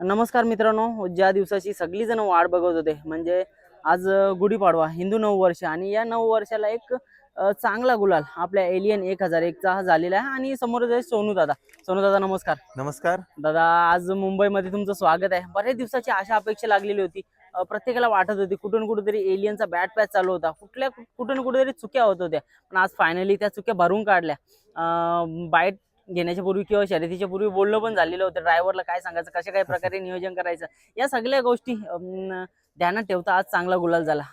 नमस्कार मित्रांनो, ज्या दिवसाची सगळीजण वाट बघत होते म्हणजे आज गुढीपाडवा हिंदू नववर्ष आणि या नववर्षाला एक चांगला गुलाल आपल्या एलियन 1001 चा हा झालेला आहे आणि समोर आहे सोनू दादा नमस्कार. नमस्कार. दादा आज मुंबईमध्ये तुमचं स्वागत आहे. बरेच दिवसाची आशा अपेक्षा लागलेली होती. प्रत्येकाला वाटत होती कुठून कुठेतरी एलियनचा बॅट पॅच चालू होता, कुठून कुठेतरी चुक्या होत होत्या, पण आज फायनली त्या चुक्या भरून काढल्या. बाईट घेण्याच्या पूर्वी किंवा शर्यतीच्या पूर्वी बोलणं पण झालेलं होतं, ड्रायव्हरला काय सांगायचं, कशा काय प्रकारे नियोजन करायचं, या सगळ्या गोष्टी ध्यानात ठेवता आज चांगला गुलाल झाला.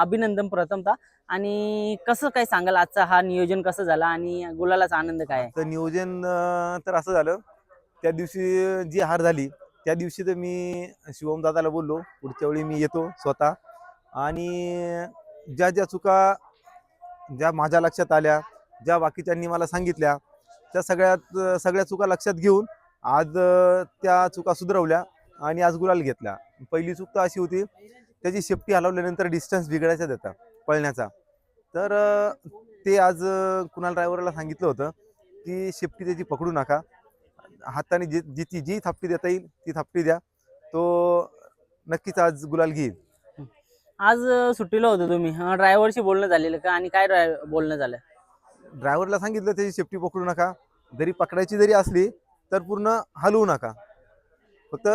अभिनंदन प्रथमतः. आणि कसं काय सांगाल आजचा हा नियोजन कसं झाला आणि गुलालाचा आनंद काय आहे? तर नियोजन तर असं झालं, त्या दिवशी जी हार झाली त्या दिवशी तर मी शिवम दादाला बोललो पुढच्या वेळी मी येतो स्वतः आणि ज्या ज्या चुका ज्या माझ्या लक्षात आल्या, ज्या बाकीच्यांनी मला सांगितल्या, त्या सगळ्या चुका लक्षात घेऊन आज त्या चुका सुधारवल्या आणि आज गुलाल घेतला. पहिली चूक तर अशी होती, त्याची शेपटी हलवल्यानंतर डिस्टन्स बिघडायचा त्याचा पळण्याचा. तर ते आज कुणाल ड्रायव्हरला सांगितलं होतं की शेपटी त्याची पकडू नका, हाताने जी थापटी देता येईल ती थापटी द्या, तो नक्कीच आज गुलाल घेईल. आज सुट्टीला होतो तुम्ही, ड्रायव्हरशी बोलणं झालेलं का आणि काय बोलणं झालं? ड्रायव्हरला सांगितलं त्याची शेपटी पकडू नका, जरी पकडायची जरी असली तर पूर्ण हलवू नका, फक्त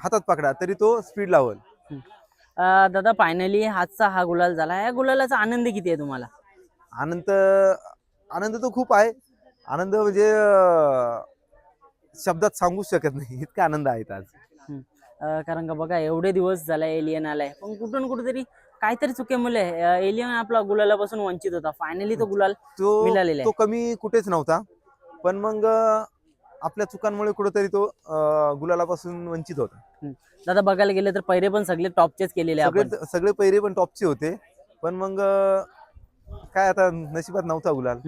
हातात पकडा तरी तो स्पीड लावल. दादा फायनली आजचा हा गुलाल झाला, या गुलालाचा आनंद किती आहे तुम्हाला? आनंद आनंद तर खूप आहे. आनंद म्हणजे शब्दात सांगू शकत नाही, इतका आनंद आहे आज. कारण का बघा एवढे दिवस झाला एलियन आलाय, पण कुठून कुठेतरी काहीतरी चुकीमुळे एलियन आपला गुलालापासून वंचित होता. फायनली तो गुलाल मिळालेला तो आहे. कमी कुठेच नव्हता, पण मग आपल्या चुकांमुळे कुठेतरी तो गुलालापासून वंचित होता. दादा बघायला गेलं तर पहिरे पण सगळे टॉपचेच केलेले आपण. सगळे पहिरे पण टॉपचे होते, पण मग काय आता नशिबात नव्हता गुलाल.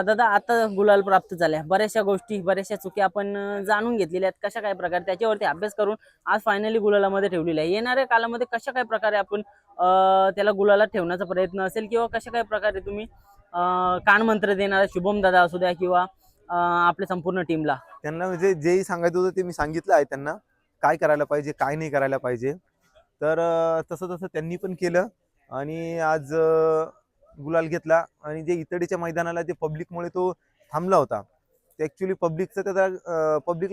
दादा आता गुलाल प्राप्त झाल्या, बऱ्याचशा गोष्टी बऱ्याचशा चुकी आपण जाणून घेतलेल्या आहेत, कशा काय प्रकारे त्याच्यावरती अभ्यास करून आज फायनली गुलालामध्ये ठेवलेला आहे. येणाऱ्या कालामध्ये कशा काय प्रकारे आपण त्याला गुलाला ठेवण्याचा प्रयत्न असेल किंवा कशा काय प्रकारे तुम्ही कानमंत्र देणार शुभम दादा असू द्या किंवा आपल्या संपूर्ण टीमला? त्यांना म्हणजे जेही सांगायचं होतं ते मी सांगितलं आहे त्यांना, काय करायला पाहिजे काय नाही करायला पाहिजे. तर तसं तसं त्यांनी पण केलं आणि आज गुलाल घेतला. आणि जे इतडीच्या मैदानाला जे पब्लिकमुळे तो थांबला होता, ते ऍक्च्युली पब्लिकला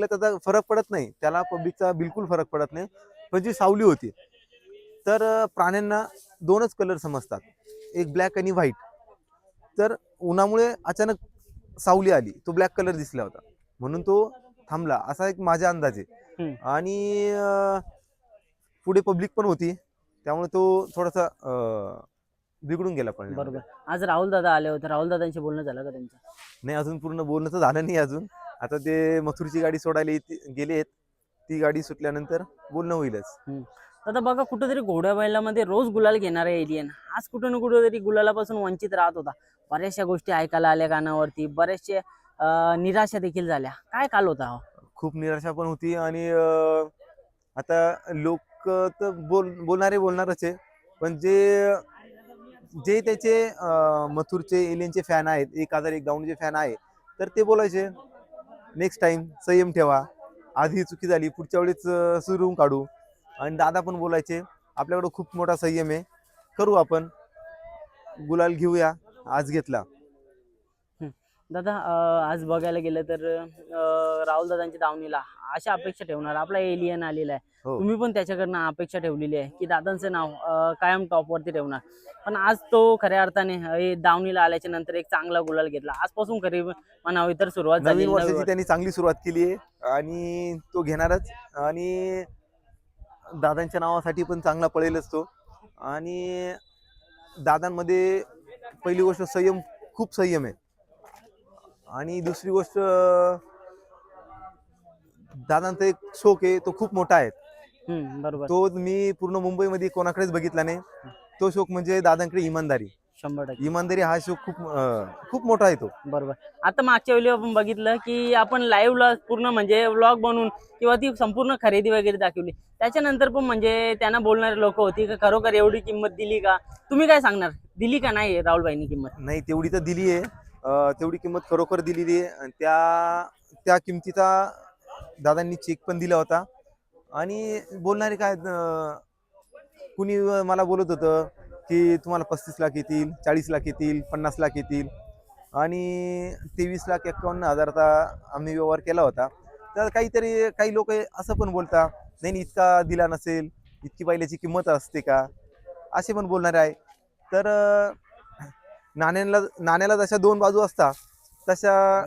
त्याचा फरक पडत नाही, त्याला पब्लिकचा बिलकुल फरक पडत नाही. पण जी सावली होती, तर प्राण्यांना दोनच कलर समजतात, एक ब्लॅक आणि व्हाईट. तर उन्हामुळे अचानक सावली आली, तो ब्लॅक कलर दिसला होता म्हणून तो थांबला, असा एक माझा अंदाज आहे. आणि पुढे पब्लिक पण होती, त्यामुळे तो थोडासा बिघडून गेला पण. बरोबर. आज राहुल दादा आले होते, राहुल दादांशी बोलणं झालं का त्यांचं? नाही, अजून पूर्ण बोलणं तर झालं नाही अजून. आता ते मथुरची गाडी सोडायला गेलेत, ती गाडी सुटल्यानंतर बोलणं होईलच. आता बघा कुठेतरी घोड्या बैलामध्ये रोज गुलाल घेणारा एलियन आज कुठं ना कुठेतरी गुलालापासून वंचित राहत होता. बऱ्याचशा गोष्टी ऐकायला आल्या कानावरती, बऱ्याचशा निराशा देखील झाल्या. काय काल होता हा? खूप निराशा पण होती आणि आता लोक तर बोलणारच आहे, पण जे जे त्याचे मथुरचे एलियनचे फॅन आहेत, 1001 ग्राउंडचे फॅन आहे, तर ते बोलायचे नेक्स्ट टाइम संयम ठेवा, आज ही चुकी झाली पुढच्या वेळेस सुरून काढू. आणि दादा पण बोलायचे आपल्याकडे खूप मोठा संयम आहे, करू आपण, गुलाल घेऊया. आज घेतला. दादा आज बघायला गेलं तर राहुल दादांच्या दावणीला अशा अपेक्षा ठेवणार आपला एलियन आलेला आहे. हो. तुम्ही पण त्याच्याकडनं अपेक्षा ठेवलेली आहे की दादांचं नाव कायम टॉपवरती ठेवणार, पण आज तो खऱ्या अर्थाने दावणीला आल्याच्या नंतर एक चांगला गुलाल घेतला. आजपासून खरी म्हणावी तर सुरुवात झाली. नवीन वर्षाची त्यांनी चांगली सुरुवात केली आहे आणि तो घेणारच. आणि दादांच्या नावासाठी पण चांगला पळेलच तो. आणि दादांमध्ये पहिली गोष्ट खूप संयम आहे. आणि दुसरी गोष्ट दादांचा एक शौक आहे, तो खूप मोठा आहे. बरोबर. तो मी पूर्ण मुंबईमध्ये कोणाकडेच बघितला नाही. तो शौक म्हणजे दादांकडे इमानदारी. 100% इमानदारी हा शौक खूप मोठा आहे तो. बरोबर. आता मागच्या वेळी आपण बघितलं की आपण लाईव्हला पूर्ण म्हणजे व्लॉग बनवून किंवा ती संपूर्ण खरेदी वगैरे दाखवली, त्याच्यानंतर पण म्हणजे त्यांना बोलणारे लोक होती का खरोखर एवढी किंमत दिली का? तुम्ही काय सांगणार, दिली का नाही राहुलभाईंनी किंमत? नाही, तेवढी तर दिली आहे. तेवढी किंमत खरोखर दिलेली आहे. आणि त्या किमतीचा दादांनी चेक पण दिला होता. आणि बोलणारे काय कुणी मला बोलत होतं की तुम्हाला 35 लाख येतील, 40 लाख येतील, 50 लाख येतील, आणि 23,51,000चा आम्ही व्यवहार केला होता. तर काहीतरी काही लोक असं पण बोलता, नाही नाही, इतका दिला नसेल, इतकी बैलाची किंमत असते का, असे पण बोलणारे आहे. तर नाण्याला जशा दोन बाजू असतात, तशा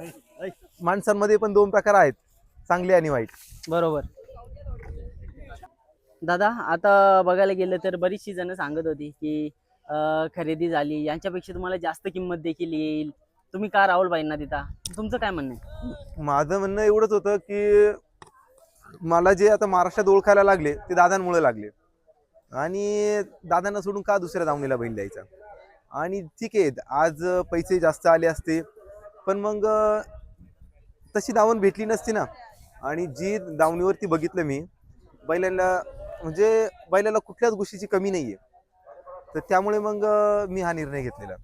माणसांमध्ये पण दोन प्रकार आहेत, चांगले आणि वाईट. बरोबर. दादा आता बघायला गेलं तर बरीचशी जण सांगत होती की खरेदी झाली यांच्यापेक्षा तुम्हाला जास्त किंमत देखील येईल, तुम्ही का राहुलबाईंना देता? तुमचं काय म्हणणं आहे? माझं म्हणणं एवढंच होतं की मला जे आता महाराष्ट्रात ओळखायला लागले ते दादांमुळे लागले, आणि दादांना सोडून का दुसऱ्या दावणीला बैल द्यायचा. आणि ठीक आहे, आज पैसे जास्त आले असते, पण मग तशी दावण भेटली नसती ना. आणि जी दावणीवरती बघितलं मी, बैलाला म्हणजे बैलाला कुठल्याच गोष्टीची कमी नाहीये, तर त्यामुळे मग मी हा निर्णय घेतलेला.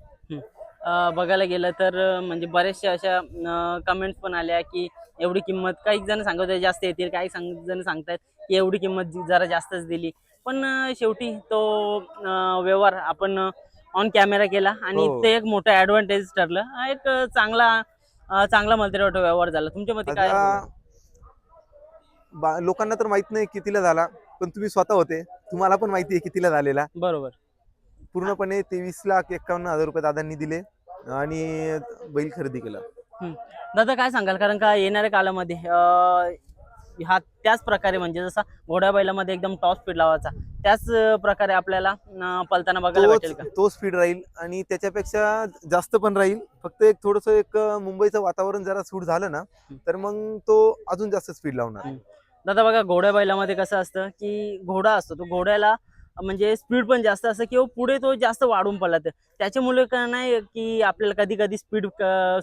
बघायला गेलं तर म्हणजे बऱ्याचशा अशा कमेंट्स पण आल्या की एवढी किंमत, काही जण सांगत होते जास्त येतील, काही जण सांगतायत की एवढी किंमत जरा जास्तच दिली. पण शेवटी तो व्यवहार आपण ऑन कॅमेरा केला आणि हो. ते एक मोठं ऍडव्हान्टेज ठरलं. हा एक चांगला मला तरी वाटतं व्यवहार झाला. तुमच्या मते काय? आता लोकांना तर माहित नाही कितीला झाला, पण तुम्ही स्वतः होते, तुम्हाला पण माहिती आहे कितीला झालेला. बरोबर. पूर्णपणे 23,51,000 दादांनी दिले आणि बैल खरेदी केला. दादा काय सांगाल, कारण का येणाऱ्या काळामध्ये हा त्याच प्रकारे म्हणजे जसा घोड्या बैलामध्ये एकदम टॉप स्पीड लावायचा, त्याच प्रकारे आपल्याला पलताना बघायला भेटेल का? तो स्पीड राहील आणि त्याच्यापेक्षा जास्त पण राहील. फक्त एक थोडस मुंबईचं वातावरण जरा सूट झालं ना, तर मग तो अजून जास्त स्पीड लावणार. दादा बघा, घोड्या बैलामध्ये कसं असतं की घोडा असतो, तो घोड्याला म्हणजे स्पीड पण जास्त असतं किंवा पुढे तो जास्त वाढून पडला, तर त्याच्यामुळे का नाही की आपल्याला कधी कधी स्पीड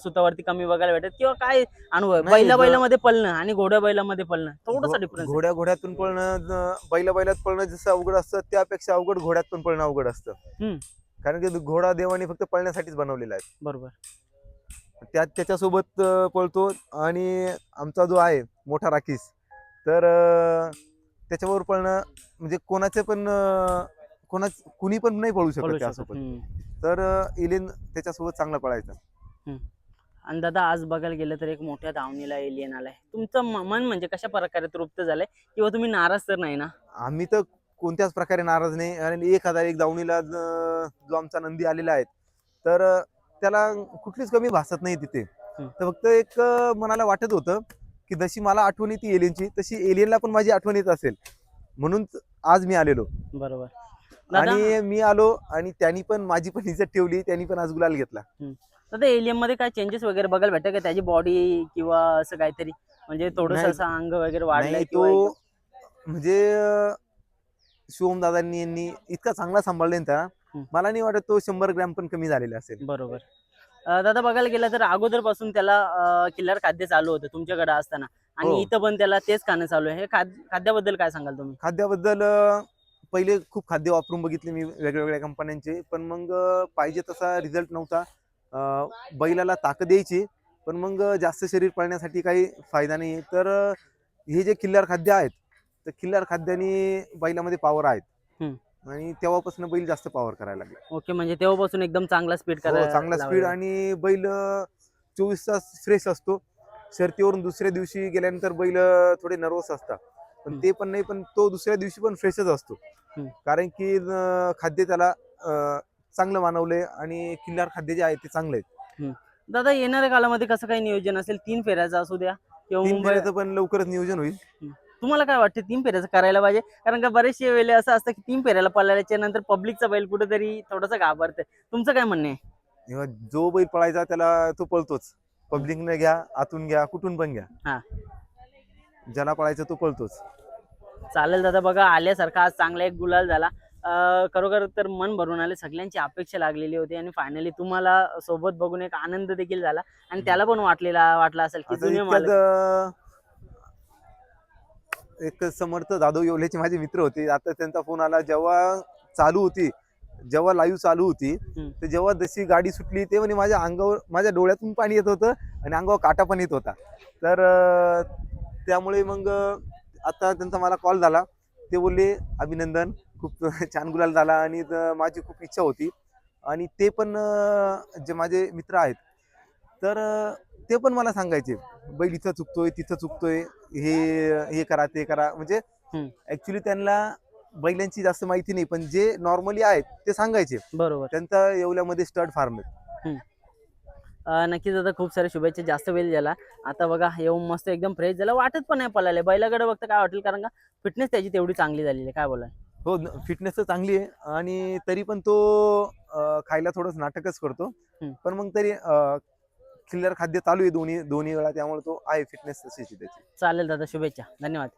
सुतावरती कमी बघायला भेटत किंवा काय अनुभव आहे? नाही, बैलामध्ये पळणं आणि घोड्या बैलामध्ये पळणं थोडासा डिफरन्स आहे. घोड्यातून पळणं, बैलात पळणं जसं अवघड असतं, त्यापेक्षा अवघड घोड्यात पण पळणं अवघड असतं. कारण की घोडा देवाने फक्त पळण्यासाठीच बनवलेला आहे. बरोबर. त्याच्यासोबत पळतो. आणि आमचा जो आहे मोठा राखीस, तर त्याच्यावर पळणं म्हणजे कोणाचे पण कुणी पण नाही पळू शकत त्यासोबत. तर एलियन त्याच्यासोबत चांगला पळायचा. आणि दादा आज बघायला गेलं तर एक मोठ्या धावणीला एलियन आलाय, तुमचं मन म्हणजे कशा प्रकारे तृप्त झालंय किंवा तुम्ही नाराज तर नाही ना? आम्ही तर कोणत्याच प्रकारे नाराज नाही. आणि 1,001 दावणीला जो आमचा नंदी आलेला आहे, तर त्याला कुठलीच कमी भासत नाही तिथे. तर फक्त एक मनाला वाटत होतं की जशी मला आठवण येते एलियनची, तशी एलियनला पण माझी आठवण येत असेल, म्हणून आज मी आलेलो. बरोबर दादा. आणि मी आलो आणि त्यांनी पण माझी पण इज्जत ठेवली, त्यांनी पण आज गुलाल घेतला. दादा एलियन मध्ये काय चेंजेस वगैरे बघायला भेटतं का? त्याची बॉडी किंवा असं काहीतरी म्हणजे थोडस नाही. असं अंग वगैरे वाढलंय नाही, किंवा तो म्हणजे शिवम दादांनी यांनी इतका चांगला सांभाळले ना, मला नाही वाटत तो 100 ग्रॅम पण कमी झालेला असेल. बरोबर. दादा बघायला गेलं तर अगोदरपासून त्याला किल्लार खाद्य चालू होतं तुमच्याकडे असताना, आणि हो. इथं पण त्याला तेच खाणं चालू आहे. हे खाद्याबद्दल काय सांगाल तुम्ही? खाद्याबद्दल पहिले खूप खाद्य वापरून बघितले मी वेगवेगळ्या कंपन्यांचे, पण मग पाहिजे तसा रिझल्ट नव्हता. बैलाला ताकद यायची, पण मग जास्त शरीर पळण्यासाठी काही फायदा नाही. तर हे जे खिल्लार खाद्य आहेत, तर खिल्लार खाद्याने बैलामध्ये पॉवर आहेत. आणि तेव्हापासून बैल जास्त पॉवर करायला लागला. ओके, म्हणजे तेव्हापासून एकदम चांगला स्पीड करायला चांगला स्पीड. आणि बैल 24 तास फ्रेश असतो. शर्तीवरून दुसऱ्या दिवशी गेल्यानंतर बैल थोडे नर्वस असतात, पण ते पण नाही, पण तो दुसऱ्या दिवशी पण फ्रेशच असतो. कारण की खाद्य त्याला चांगलं मानवलंय, आणि किल्लार खाद्य जे आहे ते चांगले आहेत. दादा येणाऱ्या काळामध्ये कसं काही नियोजन असेल, 3 फेऱ्याचं असू द्या किंवा 3 मुंबई, फेऱ्याचं पण लवकरच नियोजन होईल. तुम्हाला काय वाटतं 3 फेऱ्याचं करायला पाहिजे? कारण का बरेचशे वेळे असं असतं की 3 फेऱ्याला पळाल्याच्या नंतर पब्लिकचा बैल कुठेतरी थोडंसं घाबरतं. तुमचं काय म्हणणं आहे? तेव्हा जो बैल पळायचा त्याला तो पळतोच. पब्लिकने घ्या, आतून घ्या, कुठून पण घ्या, ज्याला पळायचं तो पळतोच. चालेल दादा. बघा आल्यासारखा आज चांगला एक गुलाल झाला. खरोखर तर मन भरून आले, सगळ्यांची अपेक्षा लागलेली होती आणि फायनली तुम्हाला सोबत बघून एक आनंद देखील झाला आणि त्याला पण वाटला असेल की जुने मालक. एक समर्थ जाधव येवल्याचे माझे मित्र होते. आता त्यांचा फोन आला जेव्हा लाईव्ह चालू होती, तर जेव्हा जशी गाडी सुटली, ते म्हणे माझ्या डोळ्यातून पाणी येत होतं आणि अंगावर काटा पण येत होता. तर त्यामुळे मग आता त्यांचा मला कॉल झाला, ते बोलले अभिनंदन, खूप छान गुलाल झाला आणि माझी खूप इच्छा होती. आणि ते पण जे माझे मित्र आहेत, तर ते पण मला सांगायचे बैल इथं चुकतोय, तिथं चुकतोय, हे हे करा, ते करा. म्हणजे हम्म. ऍक्च्युली त्यांना बैलांची जास्त माहिती नाही, पण जे नॉर्मली आहेत ते सांगायचे. बरोबर. त्यांचा येवल्यामध्ये स्टड फार्म आहे. हम्म. नक्कीच दादा, खूप साऱ्या शुभेच्छा. जास्त वेळ झाला आता बघा, येऊन मस्त एकदम फ्रेश झाला, वाटत पण नाही पळाले बैलाकडे बघता काय वाटेल, कारण का फिटनेस त्याची तेवढी चांगली झालेली आहे. काय बोलाय? हो, फिटनेस तर चांगली आहे आणि तरी पण तो खायला थोडंच नाटकच करतो. हम्म. पण मग तरी किल्लर खाद्य चालू आहे दोन्ही दोन्ही वेळा, त्यामुळे तो आहे फिटनेस तशीच आहे त्याची. चालेल दादा, शुभेच्छा, धन्यवाद.